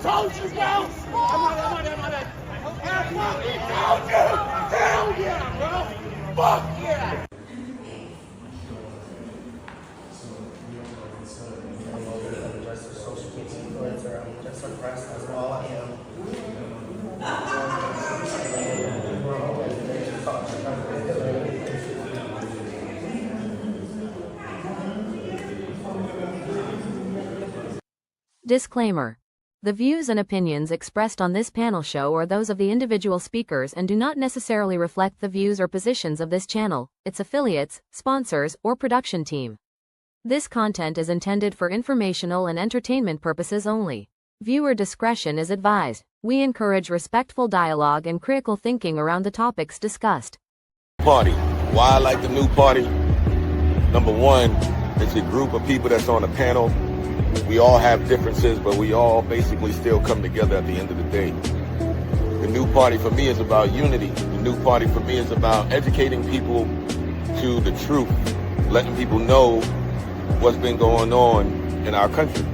told you, bro. I fucking told you. Hell yeah, bro. Fuck yeah. Disclaimer. The views and opinions expressed on this panel show are those of the individual speakers and do not necessarily reflect the views or positions of this channel, its affiliates, sponsors, or production team. This content is intended for informational and entertainment purposes only. Viewer discretion is advised. We encourage respectful dialogue and critical thinking around the topics discussed. Party. Why I like the new party? Number one, it's a group of people that's on a panel. We all have differences, but we all basically still come together at the end of the day. The new party for me is about unity. The new party for me is about educating people to the truth, letting people know what's been going on in our country.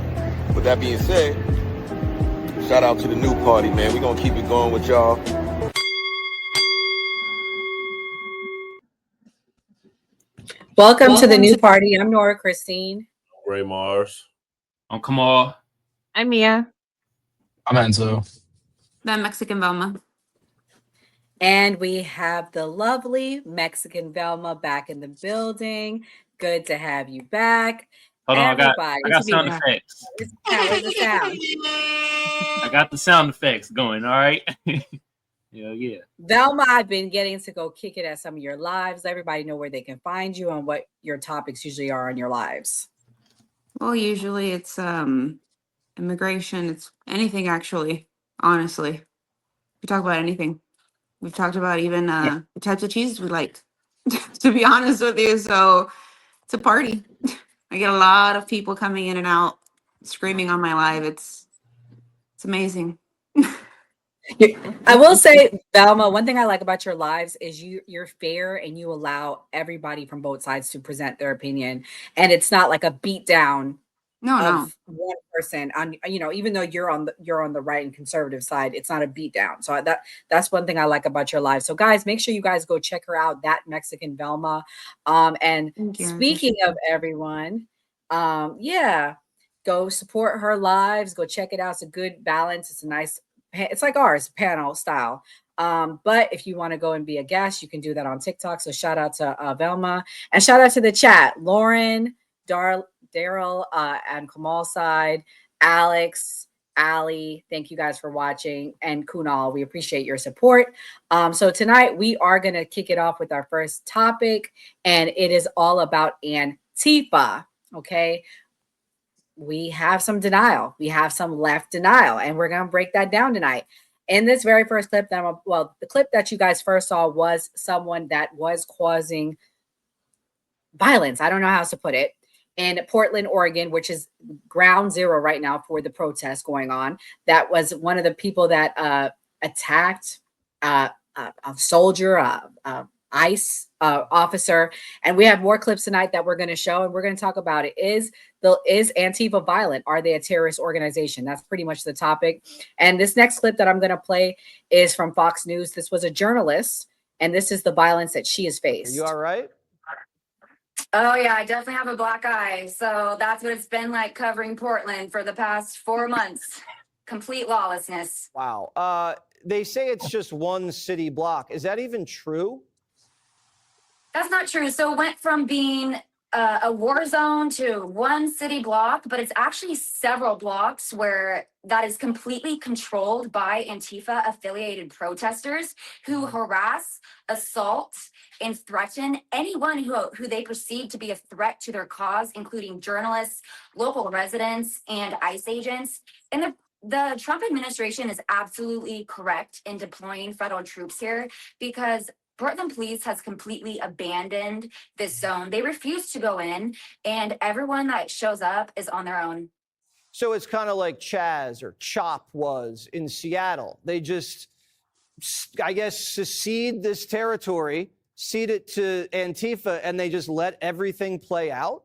With that being said, shout out to the new party, man. We're going to keep it going with y'all. Welcome to the new party. I'm Nora Christine. Ray Mars. I'm Kamal. I'm Mia. I'm Enzo. I'm Mexican Velma. And we have the lovely Mexican Velma back in the building. Good to have you back. Hold on, I got sound effects. Where's the sound? I got the sound effects going, all right? Yeah. Velma, I've been getting to go kick it at some of your lives. Let everybody know where they can find you and what your topics usually are on your lives. Well, usually it's immigration. It's anything, actually, honestly. We talk about anything. We've talked about even the types of cheeses we like, to be honest with you. So it's a party. I get a lot of people coming in and out, screaming on my live. It's amazing. I will say, Velma, one thing I like about your lives is you're fair and you allow everybody from both sides to present their opinion, and it's not like a beat down of one person on, even though you're on the right and conservative side, it's not a beat down. So that's one thing I like about your live. So guys, make sure you guys go check her out, that Mexican Velma. And speaking of everyone, go support her lives, go check it out. It's a good balance. It's a nice, it's like ours, panel style. But if you want to go and be a guest, you can do that on TikTok. So shout out to Velma, and shout out to the chat, Lauren, Daryl, and Kamal side, Alex, Ali, thank you guys for watching, and Kunal, we appreciate your support. So tonight we are going to kick it off with our first topic, and it is all about Antifa. Okay. We have some denial. We have some left denial, and we're going to break that down tonight. In this very first clip, the clip that you guys first saw was someone that was causing violence. I don't know how else to put it. In Portland, Oregon, which is ground zero right now for the protest going on. That was one of the people that attacked a soldier, ICE officer, and we have more clips tonight that we're going to show, and we're going to talk about it. Is Antifa violent? Are they a terrorist organization? That's pretty much the topic. And this next clip that I'm going to play is from Fox News. This was a journalist, and this is the violence that she has faced. Are you all right? Oh, yeah, I definitely have a black eye. So that's what it's been like covering Portland for the past 4 months. Complete lawlessness. Wow. They say it's just one city block. Is that even true? That's not true. So it went from being a war zone to one city block, but it's actually several blocks where that is completely controlled by Antifa affiliated protesters who harass, assault, and threaten anyone who they perceive to be a threat to their cause, including journalists, local residents, and ICE agents. And the Trump administration is absolutely correct in deploying federal troops here because Portland Police has completely abandoned this zone. They refuse to go in, and everyone that shows up is on their own. So it's kind of like Chaz or CHOP was in Seattle. They just, I guess, secede this territory, cede it to Antifa, and they just let everything play out?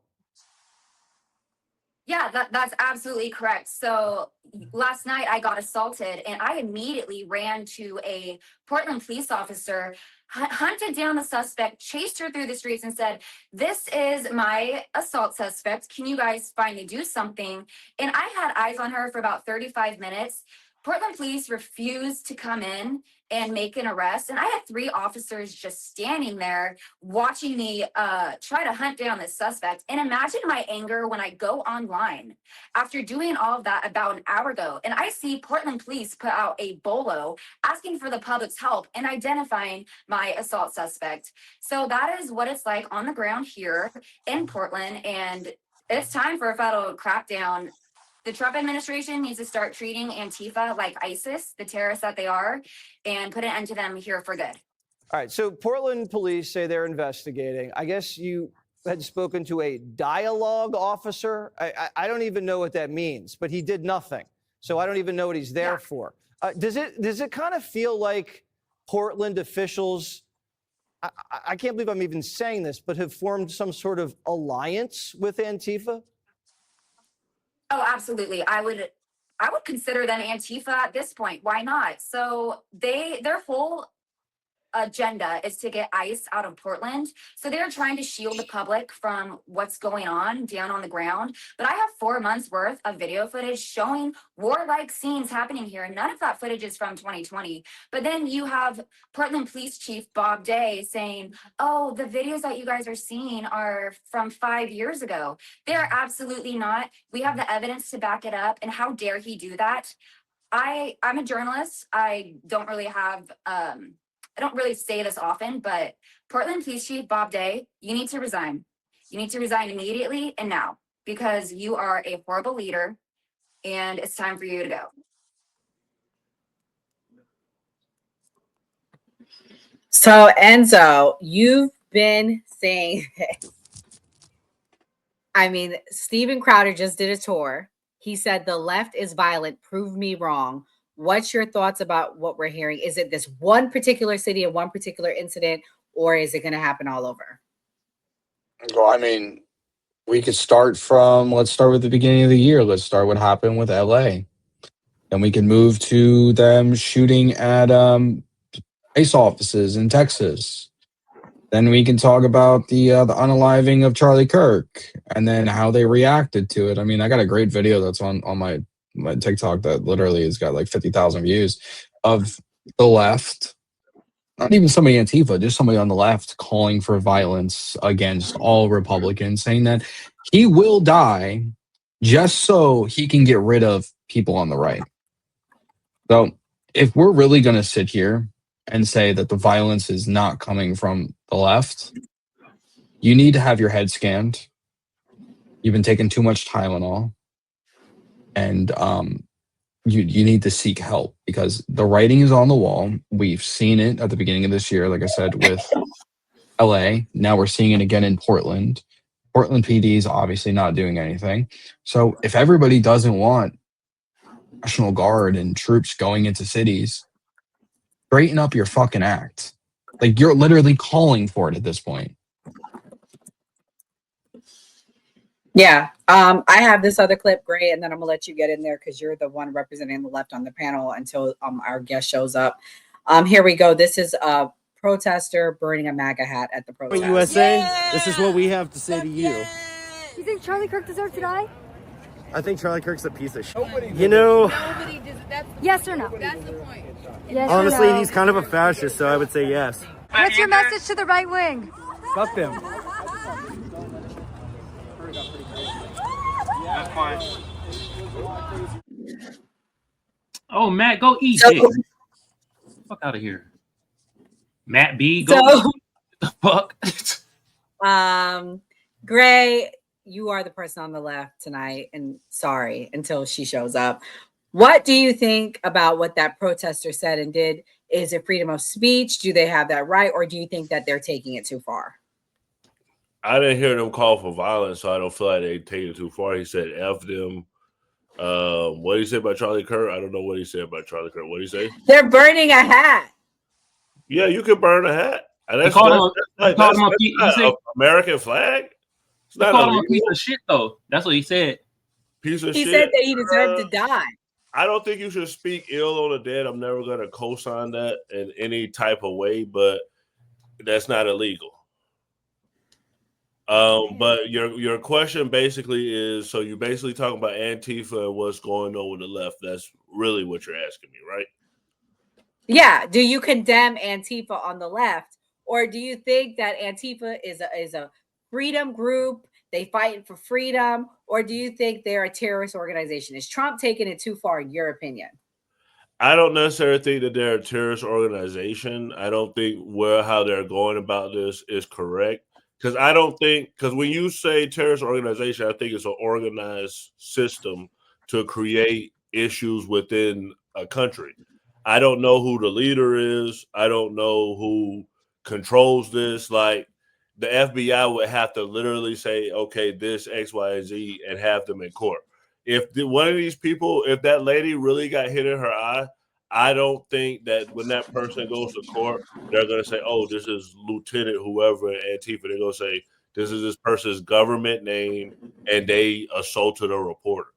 Yeah, that's absolutely correct. So last night I got assaulted and I immediately ran to a Portland police officer, hunted down the suspect, chased her through the streets and said, "This is my assault suspect. Can you guys finally do something?" And I had eyes on her for about 35 minutes. Portland police refused to come in and make an arrest. And I had 3 officers just standing there watching me try to hunt down this suspect. And imagine my anger when I go online after doing all of that about an hour ago, and I see Portland police put out a bolo asking for the public's help in identifying my assault suspect. So that is what it's like on the ground here in Portland, and it's time for a federal crackdown. The Trump administration needs to start treating Antifa like ISIS, the terrorists that they are, and put an end to them here for good. All right. So Portland police say they're investigating. I guess you had spoken to a dialogue officer. I don't even know what that means, but he did nothing. So I don't even know what he's there for. Does it kind of feel like Portland officials, I can't believe I'm even saying this, but have formed some sort of alliance with Antifa? Oh, absolutely. I would consider them Antifa at this point. Why not? So their whole agenda is to get ICE out of Portland. So they're trying to shield the public from what's going on down on the ground. But I have 4 months worth of video footage showing warlike scenes happening here. None of that footage is from 2020. But then you have Portland Police Chief Bob Day saying, "Oh, the videos that you guys are seeing are from 5 years ago." They're absolutely not. We have the evidence to back it up. And how dare he do that? I'm a journalist. I don't really say this often, but Portland Police Chief Bob Day, you need to resign. You need to resign immediately and now, because you are a horrible leader and it's time for you to go. So Enzo, you've been saying this. I mean, Steven Crowder just did a tour. He said the left is violent. Prove me wrong. What's your thoughts about what we're hearing? Is it this one particular city and one particular incident, or is it going to happen all over? Well, I mean, we could let's start with the beginning of the year. Let's start what happened with LA. Then we can move to them shooting at ICE offices in Texas. Then we can talk about the unaliving of Charlie Kirk and then how they reacted to it. I mean, I got a great video that's on my TikTok that literally has got like 50,000 views of the left, not even somebody Antifa, just somebody on the left calling for violence against all Republicans, saying that he will die just so he can get rid of people on the right. So if we're really going to sit here and say that the violence is not coming from the left, you need to have your head scanned. You've been taking too much Tylenol. And you need to seek help, because the writing is on the wall. We've seen it at the beginning of this year, like I said, with LA. Now we're seeing it again in Portland. Portland PD is obviously not doing anything. So if everybody doesn't want National Guard and troops going into cities, straighten up your fucking act. Like, you're literally calling for it at this point. Yeah. I have this other clip, Gray, and then I'm gonna let you get in there because you're the one representing the left on the panel until our guest shows up. Here we go. This is a protester burning a MAGA hat at the protest. USA, this is what we have to say to you. You think Charlie Kirk deserves to die? I think Charlie Kirk's a piece of shit. You know, Yes or no? That's the point. Yes honestly, or no? he's kind of a fascist, so I would say yes. What's your message to the right wing? Fuck them. That's fine. Oh, Matt, go eat. So- Dick. Fuck out of here. Matt B, go So- eat. The fuck? Gray, you are the person on the left tonight, and sorry until she shows up. What do you think about what that protester said and did? Is it freedom of speech? Do they have that right? Or do you think that they're taking it too far? I didn't hear them call for violence, so I don't feel like they take it too far. He said F them. What did he say about Charlie Kirk? I don't know what he said about Charlie Kirk. What did he say? They're burning a hat. Yeah, you can burn a hat. And He called him a American flag. It's He not called him a illegal. piece of shit, though. That's what he said. piece of He shit. said that he deserved to die. I don't think you should speak ill on the dead. I'm never going to co-sign that in any type of way, but that's not illegal. But your question basically is, so you're basically talking about Antifa and what's going on with the left. That's really what you're asking me, right? Yeah. Do you condemn Antifa on the left, or do you think that Antifa is a freedom group? They fight for freedom, or do you think they're a terrorist organization? Is Trump taking it too far, in your opinion? I don't necessarily think that they're a terrorist organization. I don't think how they're going about this is correct. Because I don't think, because when you say terrorist organization, I think it's an organized system to create issues within a country. I don't know who the leader is. I don't know who controls this. Like, the FBI would have to literally say, okay, this X, Y, and Z, and have them in court. If one of these people, if that lady really got hit in her eye, I don't think that when that person goes to court, they're going to say, oh, this is Lieutenant whoever at Antifa. They're going to say, this is this person's government name, and they assaulted a reporter.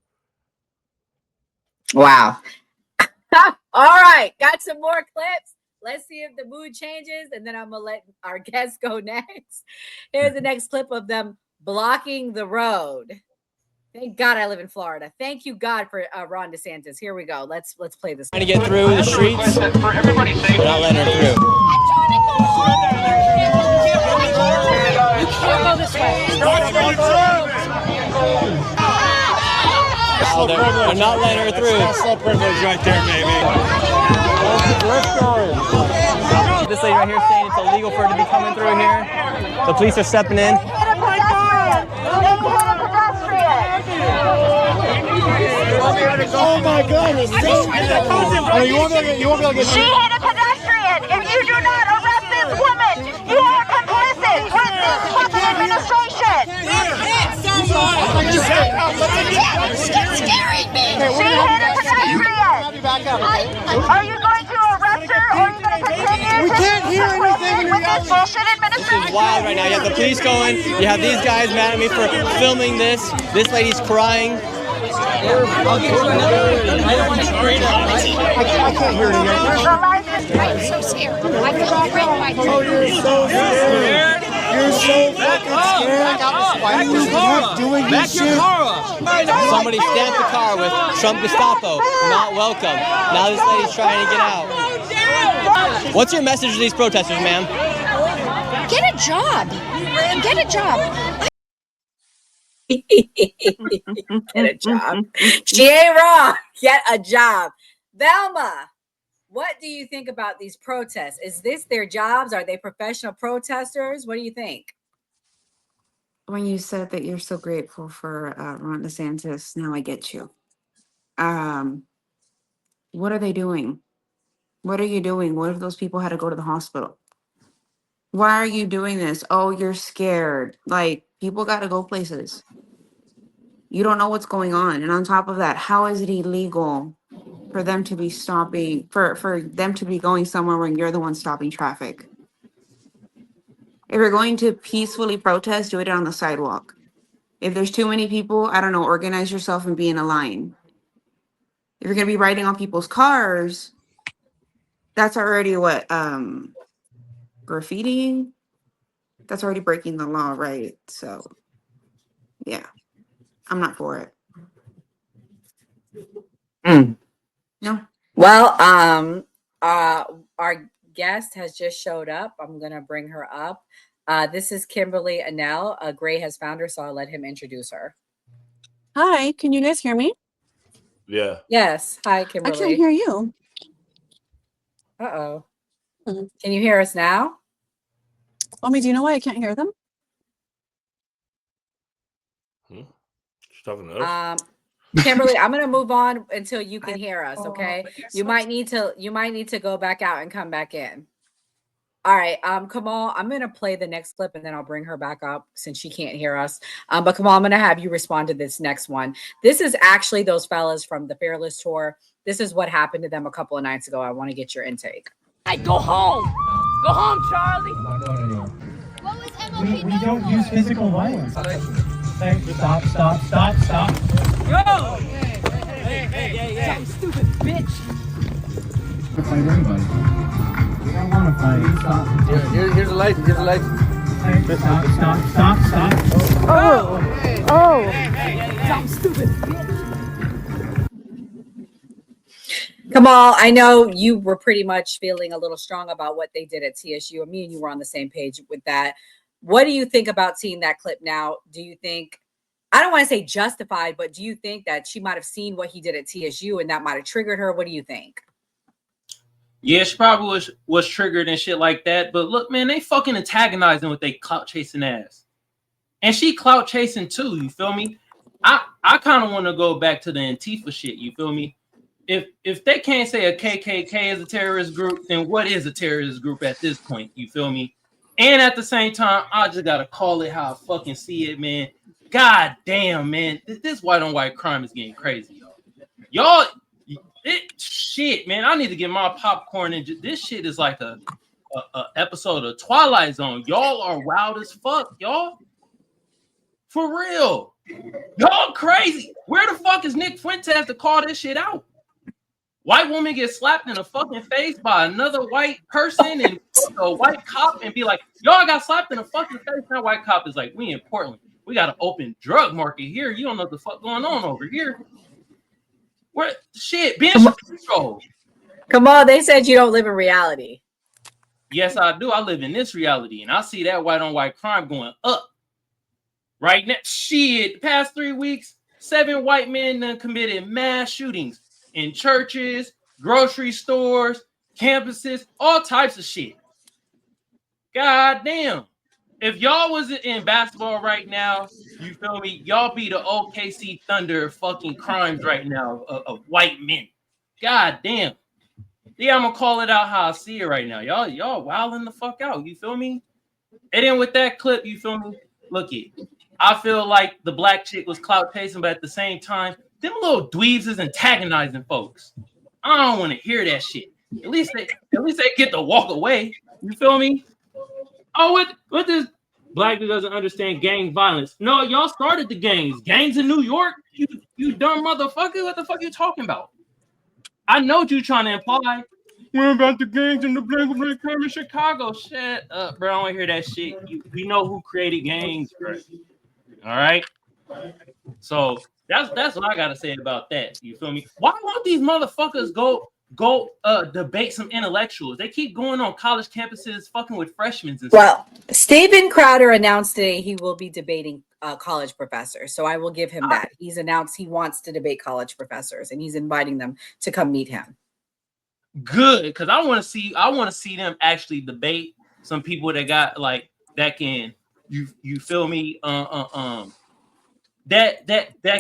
Wow. All right. Got some more clips. Let's see if the mood changes, and then I'm going to let our guests go next. Here's the next clip of them blocking the road. Thank God I live in Florida. Thank you, God, for Ron DeSantis. Here we go. Let's play this. Trying to get through the streets. For everybody's safety. We're not letting her through. Go this way. Oh, they're not letting her through. Slow privilege right there, maybe. This lady right here saying it's illegal for her to be coming through here. The police are stepping in. Oh my goodness! You won't be able to get. She hit a pedestrian. If you do not arrest this woman, you are complicit with this Trump administration. Stop scaring me. She hit a pedestrian. Are you going to arrest her, or are you going to continue We can't hear anything. with this bullshit administration? This is wild right now. You have the police going. You have these guys mad at me for filming this. This lady's crying. I'll get you another. I don't want you to I can't hear you. I'm so scared. I feel great right now. Oh, you're so scared. You're so fucking scared. And you kept doing this shit. Somebody stamped the car with Trump Gestapo. Not welcome. Now this lady's trying to get out. What's your message to these protesters, ma'am? Get a job. Get a job. Get a job. She ain't wrong. Get a job. Velma, what do you think about these protests? Is this their jobs? Are they professional protesters? What do you think? When you said that you're so grateful for Ron DeSantis, now I get you. What are they doing? What are you doing? What if those people had to go to the hospital? Why are you doing this? Oh, you're scared. Like, people got to go places. You don't know what's going on. And on top of that, how is it illegal for them to be stopping, for them to be going somewhere when you're the one stopping traffic? If you're going to peacefully protest, do it on the sidewalk. If there's too many people, I don't know, organize yourself and be in a line. If you're going to be riding on people's cars, that's already what, graffiti? That's already breaking the law, right? So, yeah, I'm not for it. No. Well, our guest has just showed up. I'm gonna bring her up. This is Kimberly Annell. Gray has found her, so I'll let him introduce her. Hi, can you guys hear me? Yeah. Yes. Hi, Kimberly. I can't hear you. Uh-oh. Can you hear us now? Do you know why I can't hear them? She's talking to us. Kimberly, I'm gonna move on until you can hear us. Okay. You might need to go back out and come back in. All right. Kamal, I'm gonna play the next clip and then I'll bring her back up since she can't hear us. But Kamal, I'm gonna have you respond to this next one. This is actually those fellas from the Fearless tour. This is what happened to them a couple of nights ago. I want to get your intake. Hey, go home. Go home, Charlie. What was MLK we don't use physical violence. Stop. Yo! Hey. Some stupid bitch. Fight anybody. We don't want to fight. Stop. Here's the license. Stop. Some stupid bitch. Kamal, I know you were pretty much feeling a little strong about what they did at TSU. Me and you were on the same page with that. What do you think about seeing that clip now? Do you think, I don't want to say justified, but do you think that she might have seen what he did at TSU and that might have triggered her? What do you think? Yeah, she probably was triggered and shit like that. But look, man, they fucking antagonizing with they clout chasing ass. And she clout chasing too, you feel me? I kind of want to go back to the Antifa shit, you feel me? If they can't say a KKK is a terrorist group, then what is a terrorist group at this point? You feel me? And at the same time, I just gotta call it how I fucking see it, man. God damn, man, this white on white crime is getting crazy, y'all. Shit, man. I need to get my popcorn and this shit is like a episode of Twilight Zone. Y'all are wild as fuck, y'all. For real, y'all crazy. Where the fuck is Nick Fuentes to call this shit out? White woman gets slapped in the fucking face by another white person and a white cop and be like, y'all got slapped in the fucking face. That white cop is like, we in Portland. We got an open drug market here. You don't know what the fuck going on over here. Where shit, bench control. Come on, they said you don't live in reality. Yes, I do. I live in this reality, and I see that white on white crime going up. Right now, shit, the past 3 weeks, 7 white men done committed mass shootings in churches, grocery stores, campuses, all types of shit. God damn. If y'all was in basketball right now, you feel me? Y'all be the OKC Thunder fucking crimes right now of white men. God damn. Yeah, I'm gonna call it out how I see it right now. Y'all wilding the fuck out. You feel me? And then with that clip, you feel me? Look it. I feel like the black chick was clout chasing, but at the same time, them little dweebs is antagonizing folks. I don't want to hear that shit. At least they get to walk away. You feel me? Oh, what this black dude doesn't understand gang violence? No, y'all started the gangs. Gangs in New York? You dumb motherfucker. What the fuck you talking about? I know what you trying to imply. What about the gangs in the black crime in Chicago? Shut up, bro. I don't want to hear that shit. We know who created gangs, bro. All right. So that's what I gotta say about that. You feel me? Why won't these motherfuckers go debate some intellectuals? They keep going on college campuses fucking with freshmen and well, stuff. Steven Crowder announced today he will be debating college professors. So I will give him that. He's announced he wants to debate college professors and he's inviting them to come meet him. Good, because I want to see them actually debate some people that got like that can you feel me that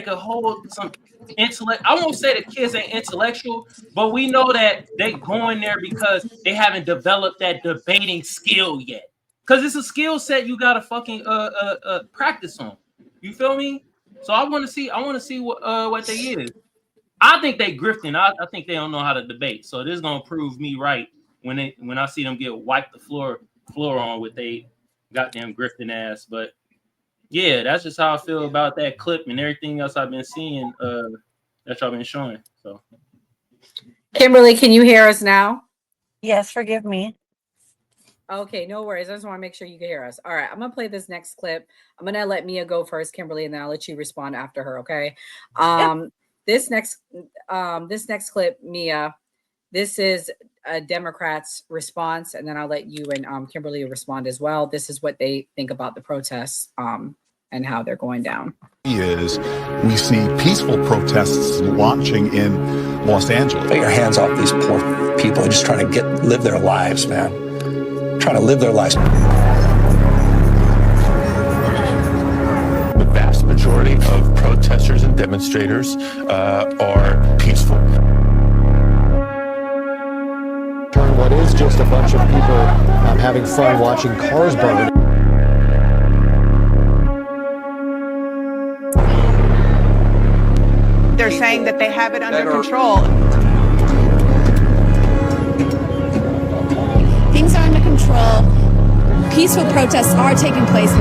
could hold some intellect. I won't say the kids ain't intellectual, but we know that they going there because they haven't developed that debating skill yet. Because it's a skill set you gotta fucking practice on. You feel me? So I want to see what they is. I think they grifting. I think they don't know how to debate. So this is gonna prove me right when I see them get wiped the floor on with they goddamn grifting ass. But yeah, that's just how I feel about that clip and everything else I've been seeing that y'all been showing. So Kimberly, can you hear us now? Yes, forgive me. Okay, no worries. I just want to make sure you can hear us. All right, I'm gonna play this next clip. I'm gonna let Mia go first, Kimberly, and then I'll let you respond after her. Okay. This next clip, Mia, this is a Democrats' response, and then I'll let you and Kimberly respond as well. This is what they think about the protests and how they're going down. Is we see peaceful protests launching in Los Angeles. Take your hands off these poor people. They're just trying to live their lives, man. Trying to live their lives. The vast majority of protesters and demonstrators are peaceful. What is just a bunch of people having fun watching cars burn. They're saying that they have it under control. Things are under control. Peaceful protests are taking place.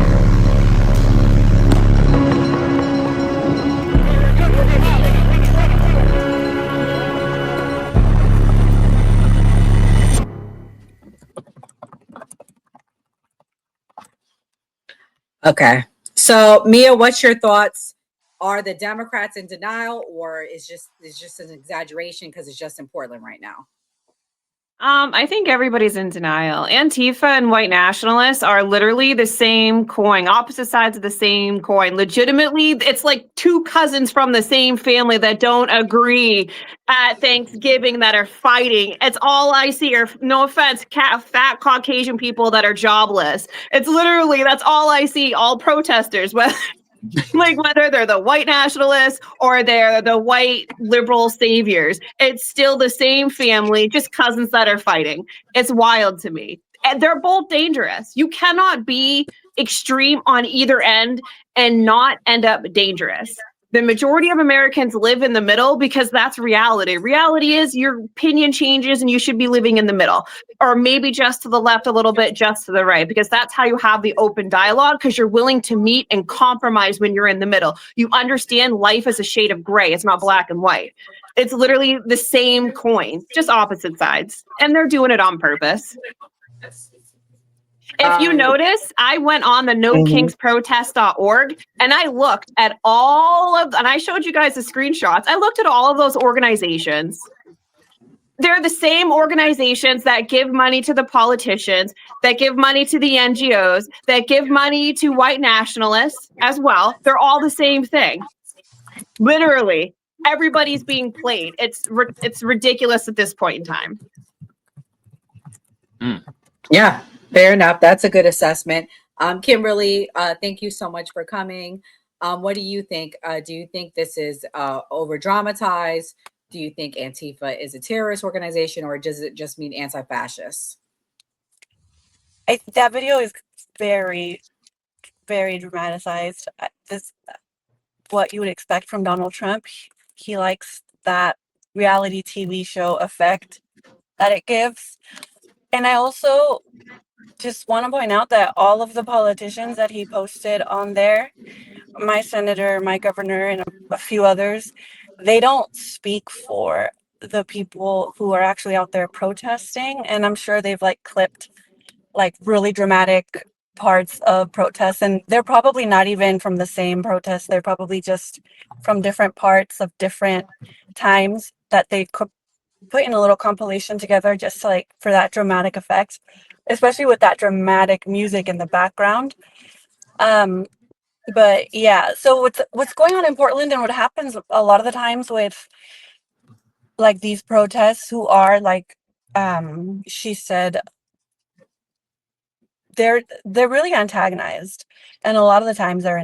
Okay. So Mia, what's your thoughts? Are the Democrats in denial, or is just an exaggeration because it's just in Portland right now? I think everybody's in denial. Antifa and white nationalists are literally the same coin, opposite sides of the same coin. Legitimately, it's like two cousins from the same family that don't agree at Thanksgiving that are fighting. It's all I see are, no offense, fat Caucasian people that are jobless. It's literally, that's all I see, all protesters, whether they're the white nationalists or they're the white liberal saviors, it's still the same family, just cousins that are fighting. It's wild to me. And they're both dangerous. You cannot be extreme on either end and not end up dangerous. The majority of Americans live in the middle because that's reality. Reality is your opinion changes and you should be living in the middle, or maybe just to the left a little bit, just to the right, because that's how you have the open dialogue, because you're willing to meet and compromise when you're in the middle. You understand life as a shade of gray. It's not black and white. It's literally the same coin, just opposite sides. And they're doing it on purpose. If you notice, I went on the nokingsprotest.org and I looked at and I showed you guys the screenshots. I looked at all of those organizations. They're the same organizations that give money to the politicians, that give money to the NGOs, that give money to white nationalists as well. They're all the same thing. Literally, everybody's being played. It's ridiculous at this point in time. Yeah, fair enough. That's a good assessment. Kimberly, thank you so much for coming. What do you think? Do you think this is over dramatized? Do you think Antifa is a terrorist organization, or does it just mean anti-fascist? That video is very, very dramatized. This what you would expect from Donald Trump. He likes that reality TV show effect that it gives. And I also just want to point out that all of the politicians that he posted on there, my senator, my governor, and a few others, they don't speak for the people who are actually out there protesting. And I'm sure they've clipped really dramatic parts of protests, and they're probably not even from the same protest. They're probably just from different parts of different times that they could put in a little compilation together just to for that dramatic effect, especially with that dramatic music in the background. But yeah, so what's going on in Portland, and what happens a lot of the times with these protests who are she said, they're really antagonized, and a lot of the times they're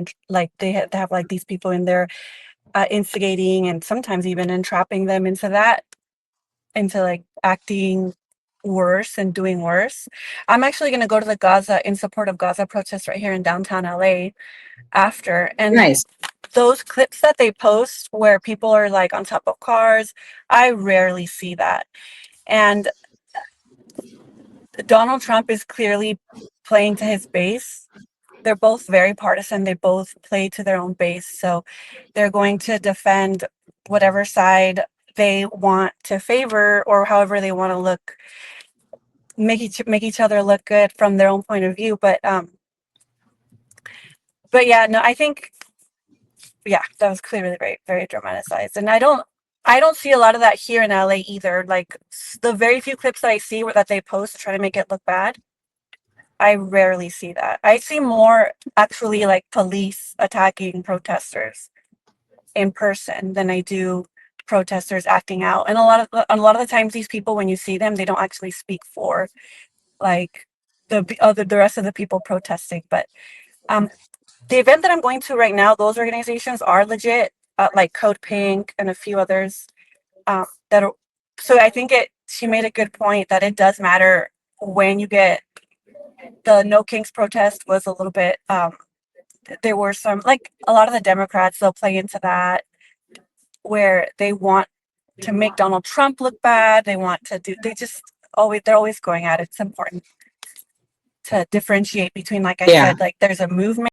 they have these people in there instigating and sometimes even entrapping them into acting worse and doing worse. I'm actually going to go to the Gaza in support of Gaza protests right here in downtown LA after, and nice. Those clips that they post where people are on top of cars, I rarely see that. And Donald Trump is clearly playing to his base. They're both very partisan. They both play to their own base. So they're going to defend whatever side they want to favor, or however they want to look, make each other look good from their own point of view. But yeah, no, I think, yeah, that was clearly very, very dramatized. And I don't see a lot of that here in LA either. The very few clips that I see that they post to try to make it look bad, I rarely see that. I see more actually police attacking protesters in person than I do protesters acting out. And a lot of the times, these people, when you see them, they don't actually speak for the rest of the people protesting. But the event that I'm going to right now, those organizations are legit, Code Pink and a few others that are. So I think she made a good point that it does matter when you get. The No Kings protest was a little bit, there were some, a lot of the Democrats, they'll play into that, where they want to make Donald Trump look bad. They want to they're always going at it. It's important to differentiate between, I said, there's a movement